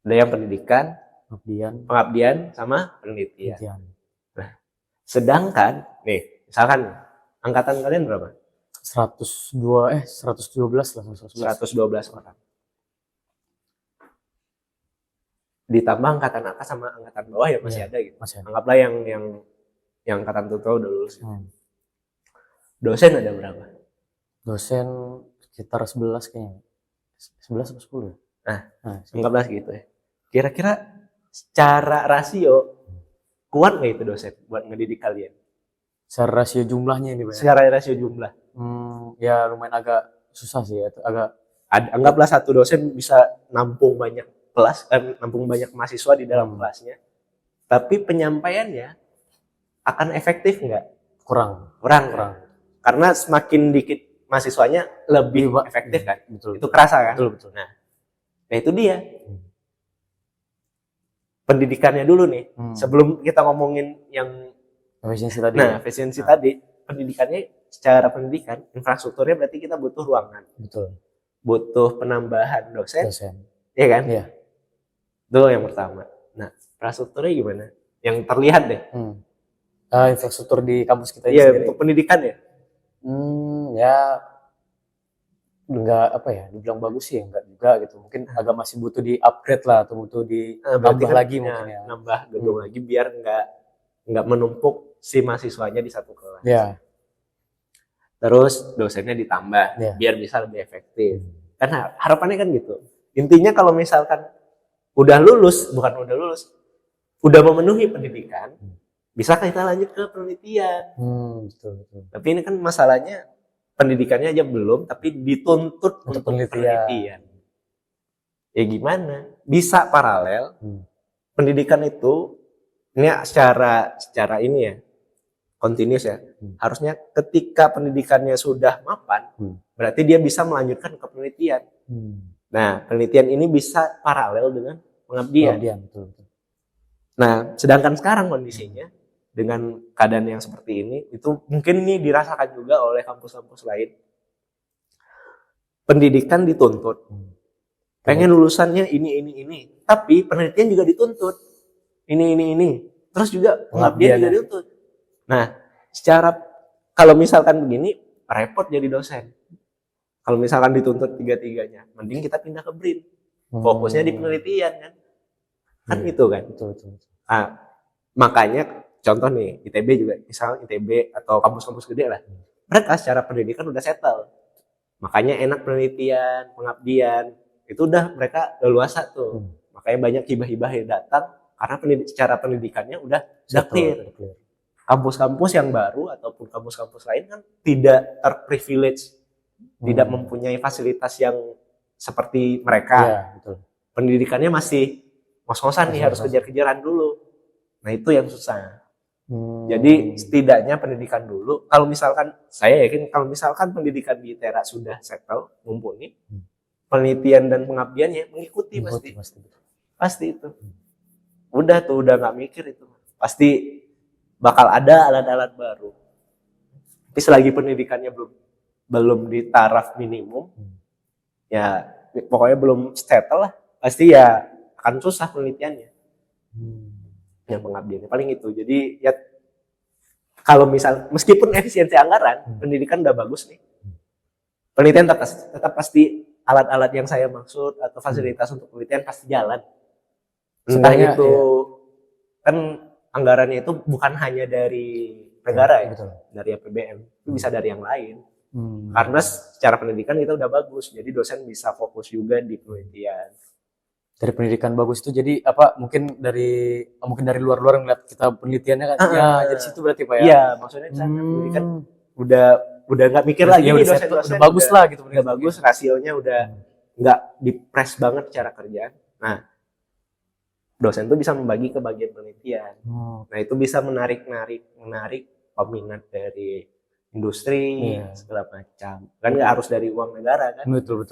Ada yang pendidikan, pengabdian, sama penelitian. Nah, sedangkan nih, misalkan angkatan kalian berapa? 112 lah. 112 orang. Ditambah angkatan atas sama angkatan bawah ya masih ada gitu. Anggaplah yang angkatan tua udah lulus. Dosen ada berapa? Dosen sekitar 11 kayaknya. 11 atau 10 ya? Nah, anggaplah segitu ya. Kira-kira secara rasio kuat nggak itu dosen buat ngedidik kalian? Secara rasio jumlahnya ini, Pak? Secara rasio jumlah. Ya lumayan agak susah sih ya. Anggaplah satu dosen bisa nampung banyak kelas, nampung banyak mahasiswa di dalam kelasnya. Tapi penyampaiannya akan efektif nggak? Kurang. Karena semakin dikit mahasiswanya lebih efektif kan? Betul. Itu kerasa kan? Betul. Nah, itu dia. Pendidikannya dulu nih. Sebelum kita ngomongin yang efisiensi tadi. Nah, efisiensi tadi, pendidikannya secara pendidikan, infrastrukturnya berarti kita butuh ruangan. Betul. Butuh penambahan dosen. Iya kan? Iya. Itu yang pertama. Nah, infrastrukturnya gimana? Yang terlihat deh. Infrastruktur di kampus kita ini sendiri. Iya, untuk pendidikan ya? Ya enggak dibilang bagus sih enggak juga gitu. Mungkin agak masih butuh di-upgrade lah atau butuh ditambah lagi mungkin ya. Nambah gedung lagi biar enggak menumpuk si mahasiswanya di satu kelas. Iya. Terus dosennya ditambah biar bisa lebih efektif. Kan harapannya kan gitu. Intinya kalau misalkan udah memenuhi pendidikan, bisa kita lanjut ke penelitian. Betul. Tapi ini kan masalahnya pendidikannya aja belum, tapi dituntut untuk penelitian. Ya gimana? Bisa paralel. Pendidikan itu ini secara ini ya, continuous ya. Harusnya ketika pendidikannya sudah mapan, berarti dia bisa melanjutkan ke penelitian. Nah, penelitian ini bisa paralel dengan pengabdian. Betul. Nah, sedangkan sekarang kondisinya dengan keadaan yang seperti ini, itu mungkin nih dirasakan juga oleh kampus-kampus lain. Pendidikan dituntut. Pengen lulusannya ini. Tapi penelitian juga dituntut. Ini. Terus juga pengabdian juga dituntut. Nah, secara kalau misalkan begini repot jadi dosen. Kalau misalkan dituntut tiga-tiganya, mending kita pindah ke BRIN. Fokusnya di penelitian kan. Kan itu kan. Betul, betul. Ah, makanya contoh nih ITB juga, misalnya ITB atau kampus-kampus gede lah. Mereka secara pendidikan udah settle. Makanya enak penelitian, pengabdian. Itu udah mereka leluasa tuh. Makanya banyak hibah-hibah yang datang karena secara pendidikannya udah clear. Kampus-kampus yang baru ataupun kampus-kampus lain kan tidak terprivilege, tidak mempunyai fasilitas yang seperti mereka. Iya, betul. Pendidikannya masih ngos-ngosan nih, harus kejar-kejaran dulu. Nah itu yang susah. Jadi setidaknya pendidikan dulu. Kalau misalkan saya yakin kalau misalkan pendidikan di ITERA sudah settle, mumpuni, penelitian dan pengabdiannya mengikuti pasti itu. Udah tuh udah nggak mikir itu. Pasti bakal ada alat-alat baru. Tapi selagi pendidikannya belum di taraf minimum, ya pokoknya belum settle lah. Pasti ya akan susah penelitiannya. Yang pengabdiannya paling itu. Jadi ya kalau misal meskipun efisiensi anggaran pendidikan udah bagus nih, penelitian tetap pasti alat-alat yang saya maksud atau fasilitas untuk penelitian pasti jalan. Entah itu kan anggarannya itu bukan hanya dari negara ya, dari APBN, itu bisa dari yang lain. Karena secara pendidikan kita udah bagus, jadi dosen bisa fokus juga di penelitian. Dari pendidikan bagus itu jadi apa mungkin dari luar-luar ngeliat kita penelitiannya kan ya jadi situ berarti Pak ya. Iya, maksudnya misalnya pendidikan udah nggak mikir lagi nih dosen-dosen udah bagus lah gitu, udah bagus, rasionya udah nggak dipres banget cara kerjaan. Nah, dosen tuh bisa membagi ke bagian penelitian. Nah, itu bisa menarik peminat dari industri segala macam. Kan nggak harus dari uang negara kan. Betul.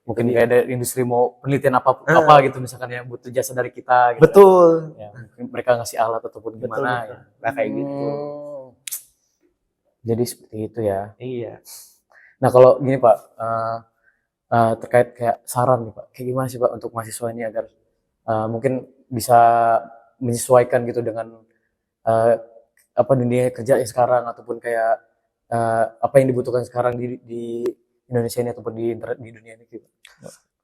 Mungkin kayak dari industri mau penelitian apa gitu misalkan yang butuh jasa dari kita gitu. Betul. Ya, mungkin mereka ngasih alat ataupun gimana ya. Nah, kayak gitu. Jadi seperti itu ya. Iya. Nah, kalau gini Pak, terkait kayak saran nih Pak. Kayak gimana sih Pak untuk mahasiswa ini agar mungkin bisa menyesuaikan gitu dengan dunia kerja yang sekarang ataupun kayak apa yang dibutuhkan sekarang di Indonesia ini ataupun di dunia ini gitu.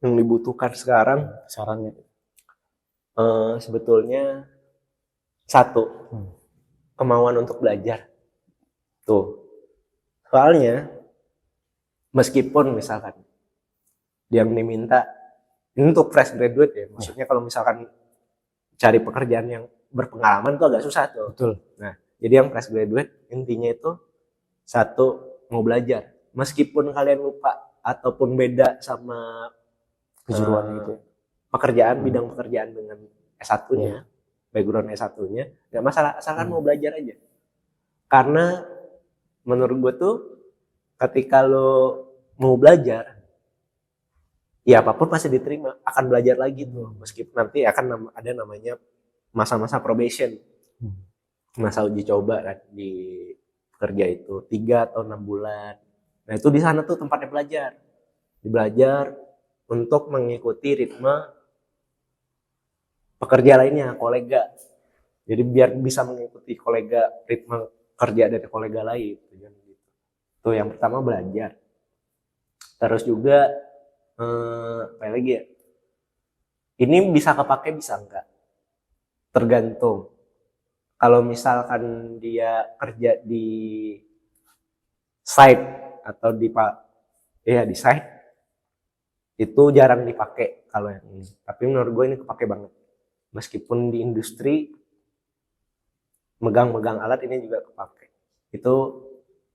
Yang dibutuhkan sekarang sarannya sebetulnya satu, kemauan untuk belajar. Tuh. Soalnya meskipun misalkan dia diminta ini untuk fresh graduate ya, maksudnya kalau misalkan cari pekerjaan yang berpengalaman itu agak susah tuh. Betul. Nah, jadi yang fresh graduate intinya itu satu, mau belajar. Meskipun kalian lupa ataupun beda sama kejuruan gitu. bidang pekerjaan dengan S1-nya, background S1-nya, nggak masalah, asalkan mau belajar aja. Karena menurut gue tuh ketika lo mau belajar, ya apapun pasti diterima, akan belajar lagi tuh. Meskipun nanti akan ada namanya masa-masa probation, masa uji coba kan di kerja itu 3 atau 6 bulan. Nah itu di sana tuh tempatnya belajar untuk mengikuti ritme pekerja lainnya, kolega. Jadi biar bisa mengikuti ritme kerja dari kolega lain. Tuh yang pertama belajar. Terus juga apa lagi ya? Ini bisa kepake bisa enggak? Tergantung. Kalau misalkan dia kerja di site atau di site itu jarang dipakai kalau yang ini. Tapi menurut gue ini kepake banget. Meskipun di industri megang alat ini juga kepake. Itu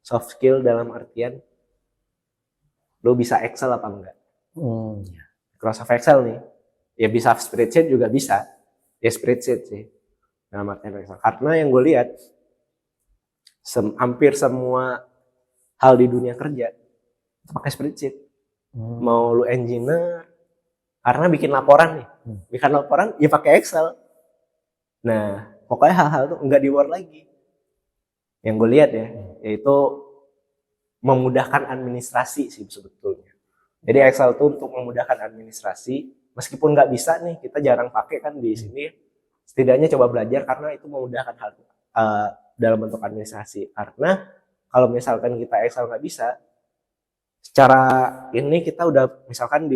soft skill dalam artian lo bisa Excel apa enggak? Microsoft Excel nih. Ya bisa spreadsheet juga bisa. Ya spreadsheet sih. Dalam artian Excel. Karena yang gue lihat hampir semua hal di dunia kerja itu pakai spreadsheet. Mau lu engineer karena bikin laporan nih. Bikin laporan ya pakai Excel. Nah, pokoknya hal-hal itu enggak di Word lagi. Yang gue lihat ya, yaitu memudahkan administrasi sih sebetulnya. Jadi Excel itu untuk memudahkan administrasi, meskipun nggak bisa nih, kita jarang pakai kan di sini. Setidaknya coba belajar karena itu memudahkan hal dalam bentuk administrasi. Karena kalau misalkan kita Excel nggak bisa, secara ini kita udah misalkan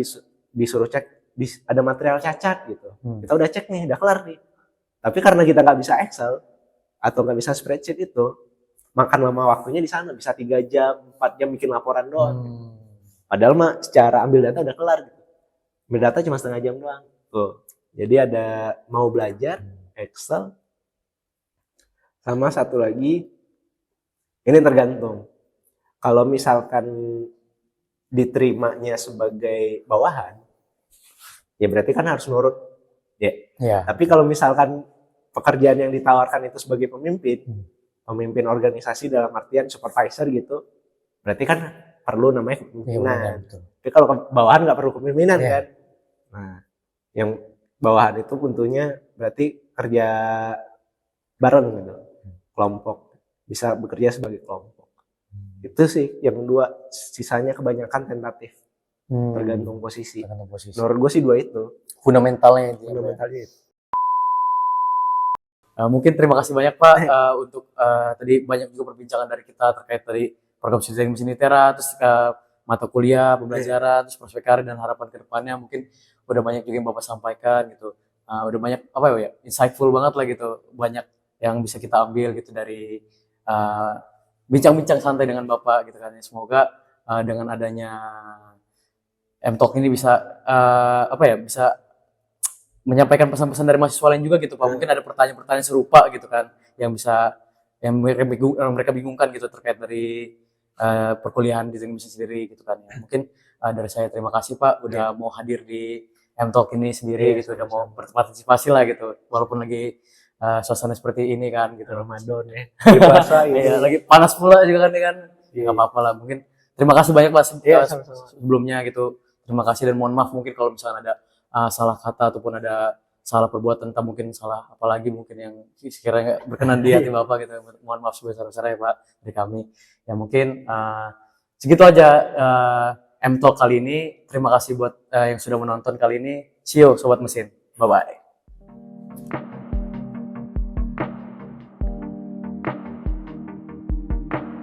disuruh cek ada material cacat gitu. Kita udah cek nih, udah kelar nih. Tapi karena kita nggak bisa Excel atau nggak bisa spreadsheet itu, makan lama waktunya di sana bisa 3 jam, 4 jam bikin laporan doang. Padahal mah secara ambil data udah kelar gitu. Ambil data cuma setengah jam doang. Tuh. Jadi ada mau belajar Excel sama satu lagi ini tergantung. Kalau misalkan diterimanya sebagai bawahan, ya berarti kan harus nurut. Ya. Tapi kalau misalkan pekerjaan yang ditawarkan itu sebagai pemimpin organisasi dalam artian supervisor gitu, berarti kan perlu namanya kepemimpinan. Tapi kalau bawahan nggak perlu kepemimpinan kan. Nah, yang bawahan itu tentunya berarti kerja bareng gitu, kelompok, bisa bekerja sebagai kelompok. Itu sih yang dua, sisanya kebanyakan tentatif, tergantung posisi. Menurut gue sih dua itu. Fundamentalnya itu. Mungkin terima kasih banyak Pak untuk tadi banyak juga perbincangan dari kita terkait dari program studi mesin ITERA, terus mata kuliah, pembelajaran, terus prospek karir dan harapan ke depannya. Mungkin udah banyak juga yang Bapak sampaikan gitu. Udah banyak insightful banget lah gitu. Banyak yang bisa kita ambil gitu dari bincang-bincang santai dengan Bapak gitu kan. Semoga dengan adanya M-Talk ini bisa bisa menyampaikan pesan-pesan dari mahasiswa lain juga gitu Pak. Mungkin ada pertanyaan-pertanyaan serupa gitu kan yang mereka bingungkan gitu terkait dari perkuliahan di teknik mesin sendiri gitu kan ya. Mungkin dari saya terima kasih Pak udah mau hadir di M-Talk ini sendiri gitu, udah mau berpartisipasi lah gitu. Walaupun lagi suasana seperti ini kan gitu. Ramadan ya. Di puasa ini. Iya, lagi panas pula juga kan. Enggak apa-apa lah. Mungkin terima kasih banyak Pak sebelumnya gitu. Terima kasih dan mohon maaf mungkin kalau misalnya ada salah kata ataupun ada salah perbuatan, entah mungkin salah apalagi mungkin yang sekiranya berkenan di hati Bapak gitu. Mohon maaf sebesar-besarnya ya Pak dari kami. Ya mungkin segitu aja M-Talk kali ini. Terima kasih buat yang sudah menonton kali ini. See you Sobat Mesin. Bye-bye.